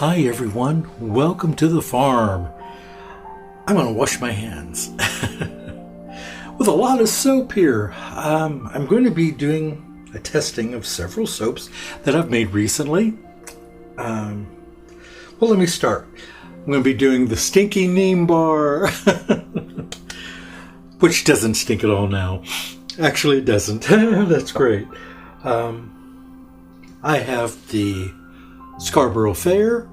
Hi everyone, welcome to the farm. I'm going to wash my hands with a lot of soap here. I'm going to be doing a testing of several soaps that I've made recently. Well, let me start. I'm going to be doing the Stinky Neem Bar, which doesn't stink at all now. Actually, it doesn't. That's great. I have the Scarborough Fair,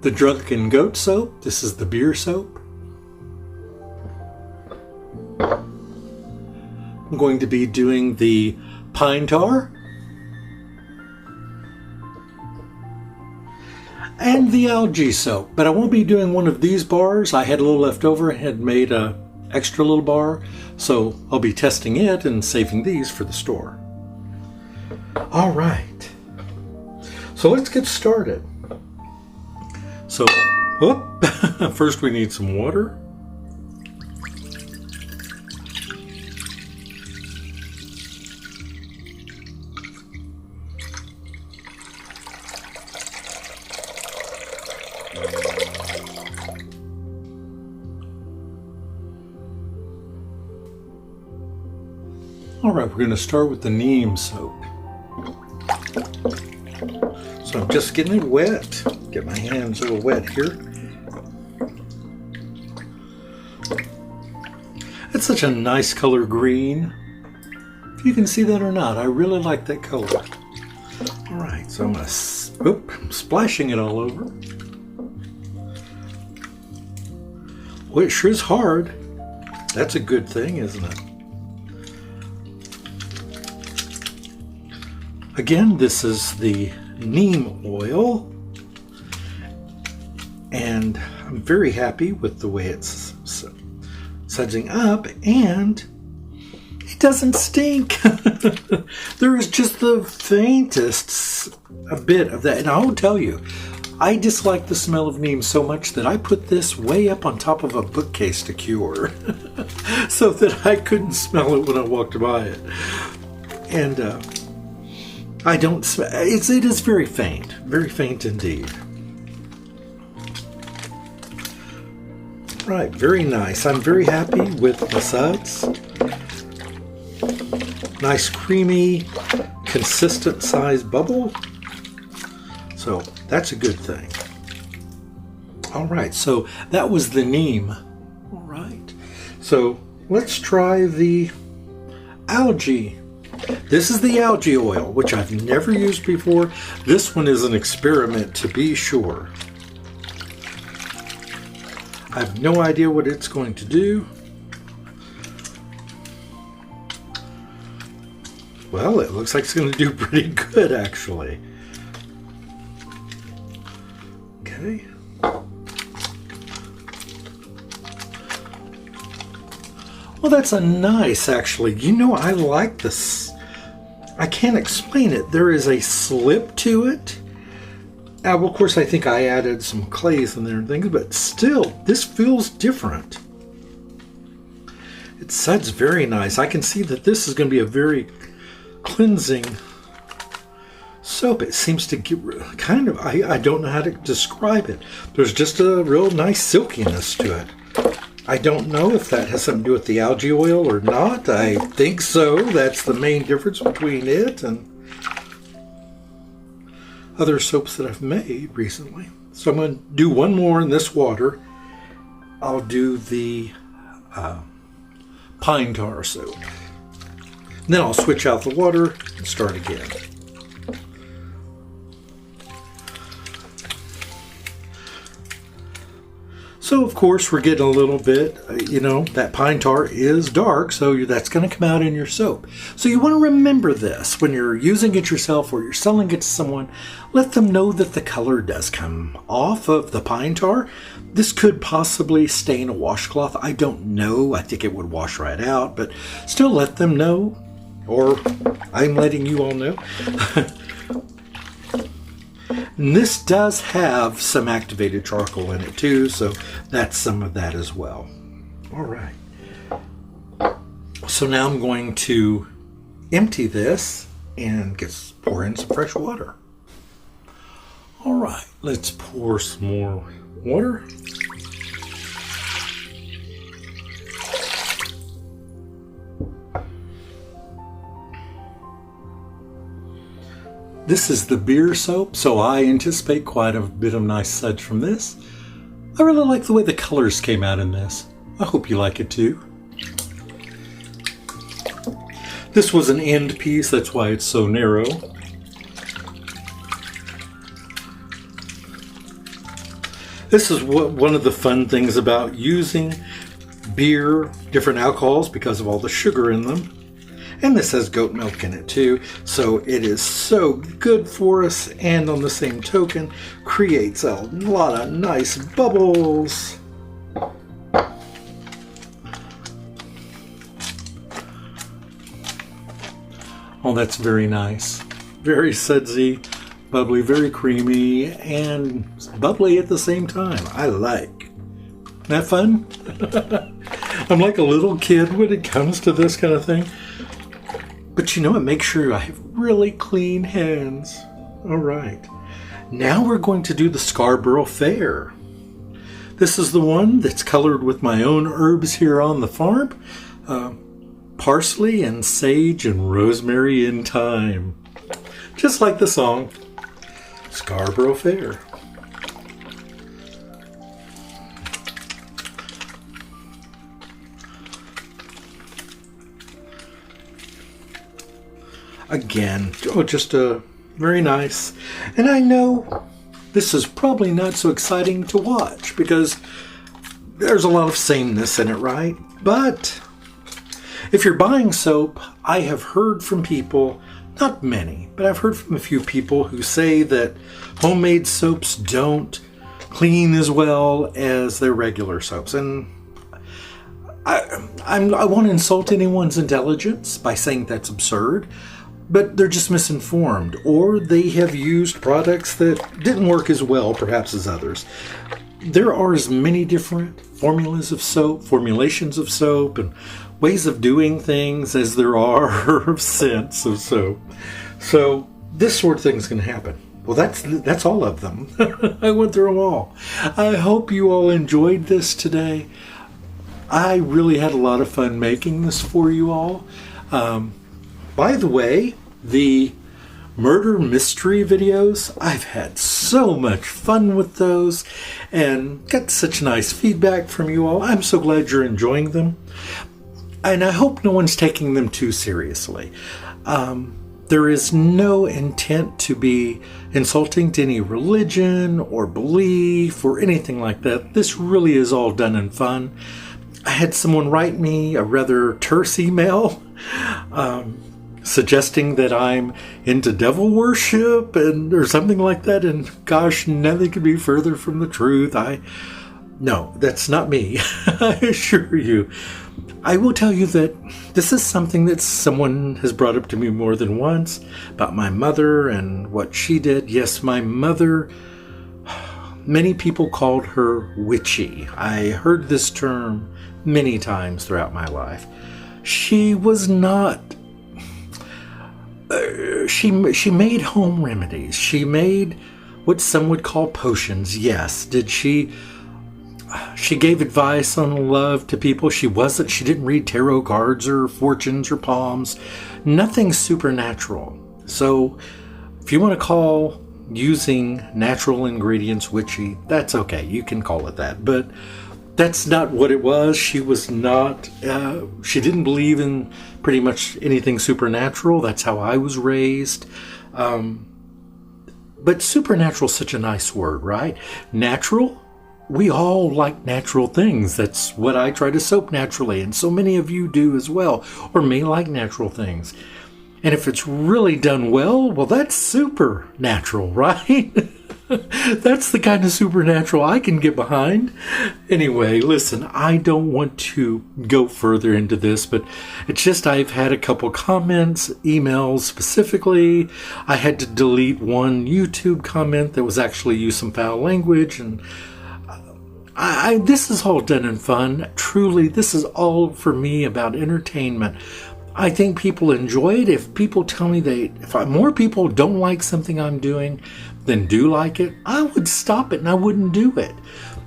the Drunken Goat soap. This is the beer soap. I'm going to be doing the Pine Tar and the algae soap, but I won't be doing one of these bars. I had a little left over and had made a extra little bar, so I'll be testing it and saving these for the store. All right, so let's get started. So first we need some water. All right, we're going to start with the neem soap. So I'm just getting it wet. Get my hands a little wet here. It's such a nice color green. If you can see that or not, I really like that color. All right, so I'm splashing it all over. Well, it sure is hard. That's a good thing, isn't it? Again, this is the neem oil, and I'm very happy with the way it's sudsing up, and it doesn't stink. There is just the faintest a bit of that, and I'll tell you, I dislike the smell of neem so much that I put this way up on top of a bookcase to cure so that I couldn't smell it when I walked by it. And I don't smell it. It is very faint indeed. Right, very nice. I'm very happy with the suds. Nice, creamy, consistent size bubble. So that's a good thing. All right, so that was the neem. All right, so let's try the algae. This is the algae oil, which I've never used before. This one is an experiment, to be sure. I have no idea what it's going to do. Well, it looks like it's going to do pretty good, actually. Okay. Well, that's a nice, actually. You know, I like this. I can't explain it. There is a slip to it. Well, of course, I think I added some clays in there and things, but still, this feels different. It suds very nice. I can see that this is going to be a very cleansing soap. It seems to get kind of, I don't know how to describe it. There's just a real nice silkiness to it. I don't know if that has something to do with the algae oil or not. I think so. That's the main difference between it and other soaps that I've made recently. So I'm going to do one more in this water. I'll do the pine tar soap. And then I'll switch out the water and start again. So, of course, we're getting a little bit, that pine tar is dark, so that's going to come out in your soap. So you want to remember this when you're using it yourself or you're selling it to someone. Let them know that the color does come off of the pine tar. This could possibly stain a washcloth. I don't know. I think it would wash right out, but still let them know, or I'm letting you all know. And this does have some activated charcoal in it too, so that's some of that as well. All right. So now I'm going to empty this and pour in some fresh water. All right, let's pour some more water. This is the beer soap, so I anticipate quite a bit of nice suds from this. I really like the way the colors came out in this. I hope you like it too. This was an end piece, that's why it's so narrow. This is one of the fun things about using beer, different alcohols, because of all the sugar in them. And this has goat milk in it too, so it is so good for us, and on the same token, creates a lot of nice bubbles. Oh, that's very nice. Very sudsy, bubbly, very creamy, and bubbly at the same time. I like. Isn't that fun? I'm like a little kid when it comes to this kind of thing. But you know what? Make sure I have really clean hands. All right. Now we're going to do the Scarborough Fair. This is the one that's colored with my own herbs here on the farm. Parsley and sage and rosemary in thyme. Just like the song. Scarborough Fair. Again, just a very nice. And I know this is probably not so exciting to watch because there's a lot of sameness in it, right? But if you're buying soap, I have heard from people, not many, but I've heard from a few people who say that homemade soaps don't clean as well as their regular soaps. And I won't insult anyone's intelligence by saying that's absurd. But they're just misinformed, or they have used products that didn't work as well, perhaps, as others. There are as many different formulas of soap, formulations of soap, and ways of doing things as there are scents of soap. So this sort of thing is going to happen. Well, that's all of them. I went through them all. I hope you all enjoyed this today. I really had a lot of fun making this for you all. By the way, the murder mystery videos, I've had so much fun with those and got such nice feedback from you all. I'm so glad you're enjoying them. And I hope no one's taking them too seriously. There is no intent to be insulting to any religion or belief or anything like that. This really is all done in fun. I had someone write me a rather terse email suggesting that I'm into devil worship or something like that, and gosh, nothing could be further from the truth. No, that's not me. I assure you. I will tell you that this is something that someone has brought up to me more than once about my mother and what she did. Yes, my mother, many people called her witchy. I heard this term many times throughout my life. She was not. She made home remedies. She made what some would call potions. Yes. Did she? She gave advice on love to people. She didn't read tarot cards or fortunes or palms. Nothing supernatural. So, if you want to call using natural ingredients witchy, that's okay. You can call it that. But that's not what it was. She was not, she didn't believe in pretty much anything supernatural. That's how I was raised. But supernatural is such a nice word, right? Natural, we all like natural things. That's what I try to soap naturally. And so many of you do as well, or may like natural things. And if it's really done well, that's supernatural, right? That's the kind of supernatural I can get behind. Anyway, listen, I don't want to go further into this, but it's just I've had a couple comments, emails specifically. I had to delete one YouTube comment that was actually used some foul language, and this is all done in fun. Truly, this is all for me about entertainment. I think people enjoy it. If people tell me more people don't like something I'm doing than do like it, I would stop it and I wouldn't do it.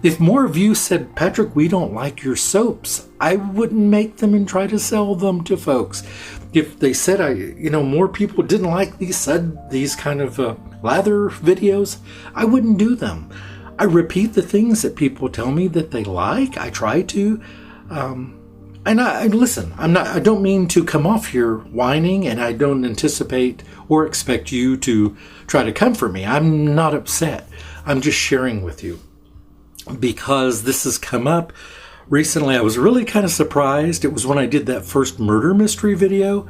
If more of you said, Patrick, we don't like your soaps, I wouldn't make them and try to sell them to folks. If they said, more people didn't like these kind of lather videos, I wouldn't do them. I repeat the things that people tell me that they like. I try to. And I listen, I don't mean to come off here whining, and I don't anticipate or expect you to try to comfort me. I'm not upset. I'm just sharing with you because this has come up recently. I was really kind of surprised. It was when I did that first murder mystery video.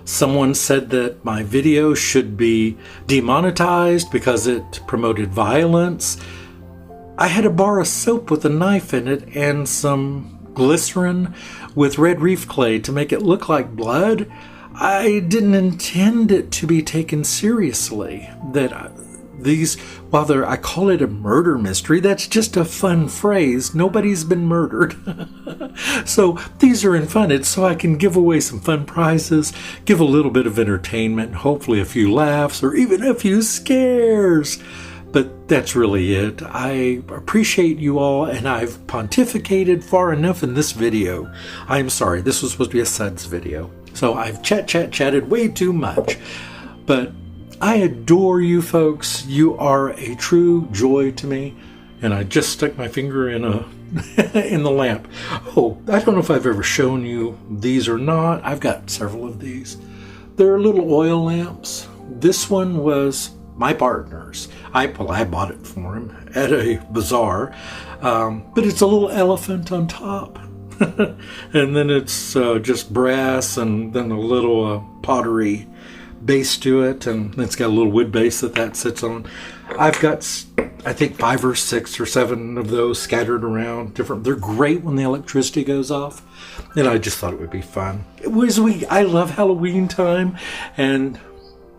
Someone said that my video should be demonetized because it promoted violence. I had a bar of soap with a knife in it and some glycerin with red reef clay to make it look like blood. I didn't intend it to be taken seriously. I call it a murder mystery, that's just a fun phrase. Nobody's been murdered. So these are in fun. It's so I can give away some fun prizes, give a little bit of entertainment, hopefully a few laughs or even a few scares. But that's really it. I appreciate you all, and I've pontificated far enough in this video. I'm sorry, this was supposed to be a Suds video. So I've chatted way too much. But I adore you folks. You are a true joy to me. And I just stuck my finger in in the lamp. Oh, I don't know if I've ever shown you these or not. I've got several of these. They're little oil lamps. This one was my partner's. I bought it for him at a bazaar, but it's a little elephant on top. And then it's just brass and then a little pottery base to it, and it's got a little wood base that sits on. I've got, I think, 5 or 6 or 7 of those scattered around. They're great when the electricity goes off, and I just thought it would be fun. I love Halloween time, and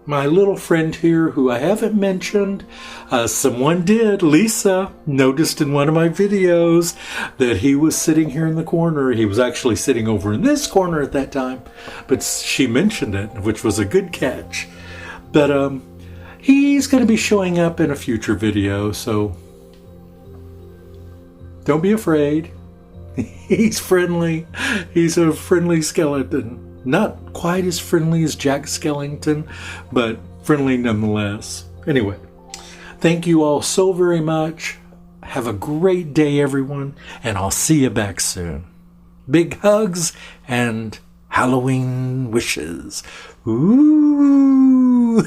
my little friend here, who I haven't mentioned, someone did, Lisa, noticed in one of my videos that he was sitting here in the corner. He was actually sitting over in this corner at that time, but she mentioned it, which was a good catch. But he's going to be showing up in a future video, so don't be afraid. He's friendly. He's a friendly skeleton. Not quite as friendly as Jack Skellington, but friendly nonetheless. Anyway, thank you all so very much. Have a great day, everyone, and I'll see you back soon. Big hugs and Halloween wishes. Ooh!